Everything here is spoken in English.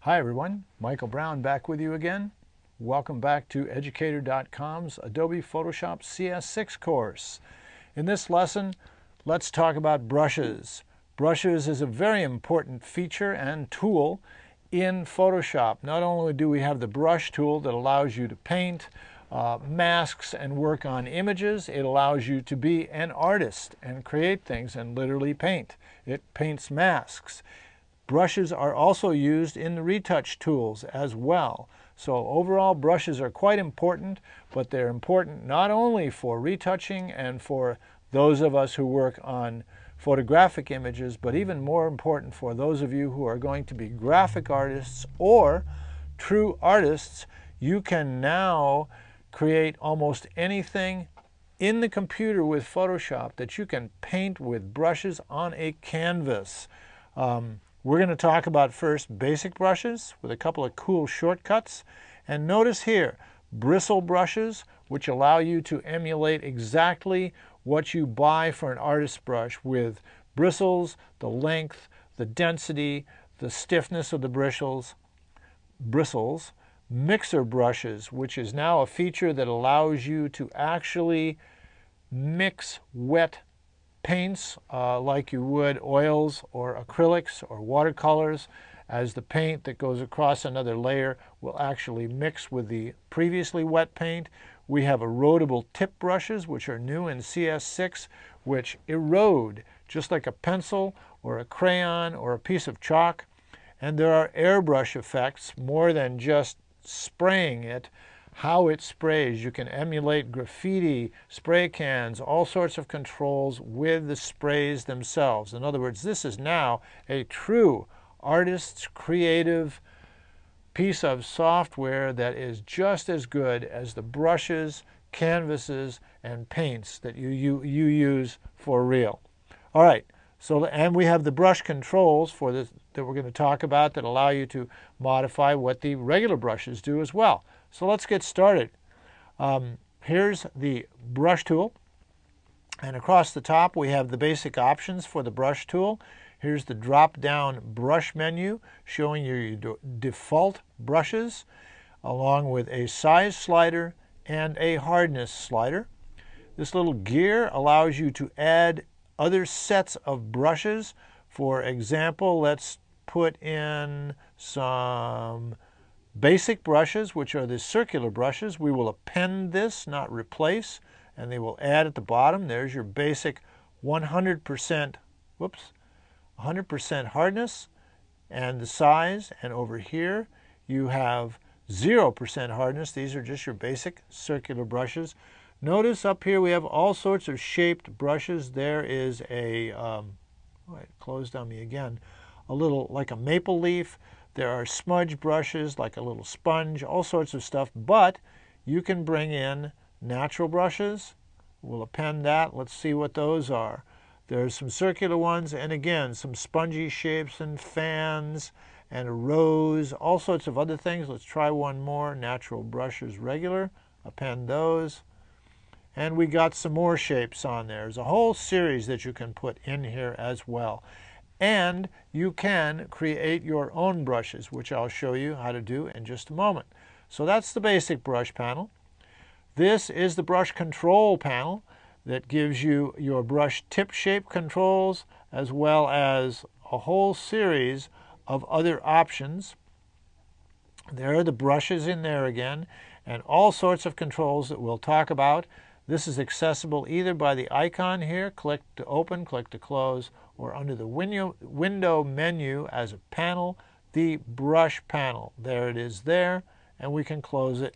Hi everyone, Michael Brown back with you again. Welcome back to Educator.com's Adobe Photoshop CS6 course. In this lesson, let's talk about brushes. Brushes is a very important feature and tool in Photoshop. Not only do we have the brush tool that allows you to paint masks and work on images, it allows you to be an artist and create things and literally paint. It paints masks. Brushes are also used in the retouch tools as well. So overall, brushes are quite important, but they're important not only for retouching and for those of us who work on photographic images, but even more important for those of you who are going to be graphic artists or true artists. You can now create almost anything in the computer with Photoshop that you can paint with brushes on a canvas. We're going to talk about first basic brushes with a couple of cool shortcuts. And notice here, bristle brushes, which allow you to emulate exactly what you buy for an artist brush with bristles, the length, the density, the stiffness of the bristles. Mixer brushes, which is now a feature that allows you to actually mix wet paints like you would oils or acrylics or watercolors, as the paint that goes across another layer will actually mix with the previously wet paint. We have Roadable Tip Brushes, which are new in CS6, which erode just like a pencil or a crayon or a piece of chalk. And there are airbrush effects, more than just spraying it. How it sprays. You can emulate graffiti, spray cans, all sorts of controls with the sprays themselves. In other words, this is now a true artist's creative piece of software that is just as good as the brushes, canvases, and paints that you use for real. All right, so and we have the brush controls for this that we're going to talk about that allow you to modify what the regular brushes do as well. So let's get started. Here's the brush tool, and across the top we have the basic options for the brush tool. Here's the drop-down brush menu showing you your default brushes along with a size slider and a hardness slider. This little gear allows you to add other sets of brushes. For example, let's put in some basic brushes, which are the circular brushes. We will append this, not replace, and they will add at the bottom. There's your basic 100% hardness and the size. And over here you have 0% hardness. These are just your basic circular brushes. Notice up here we have all sorts of shaped brushes. There is a, it closed on me again, a little like a maple leaf. There are smudge brushes, like a little sponge, all sorts of stuff, but you can bring in natural brushes. We'll append that. Let's see what those are. There's some circular ones, and again, some spongy shapes and fans and a rose, all sorts of other things. Let's try one more. Natural brushes, regular. Append those. And we got some more shapes on there. There's a whole series that you can put in here as well. And you can create your own brushes, which I'll show you how to do in just a moment. So that's the basic brush panel. This is the brush control panel that gives you your brush tip shape controls as well as a whole series of other options. There are the brushes in there again and all sorts of controls that we'll talk about. This is accessible either by the icon here, click to open, click to close, or under the window menu as a panel, the brush panel. There it is there, and we can close it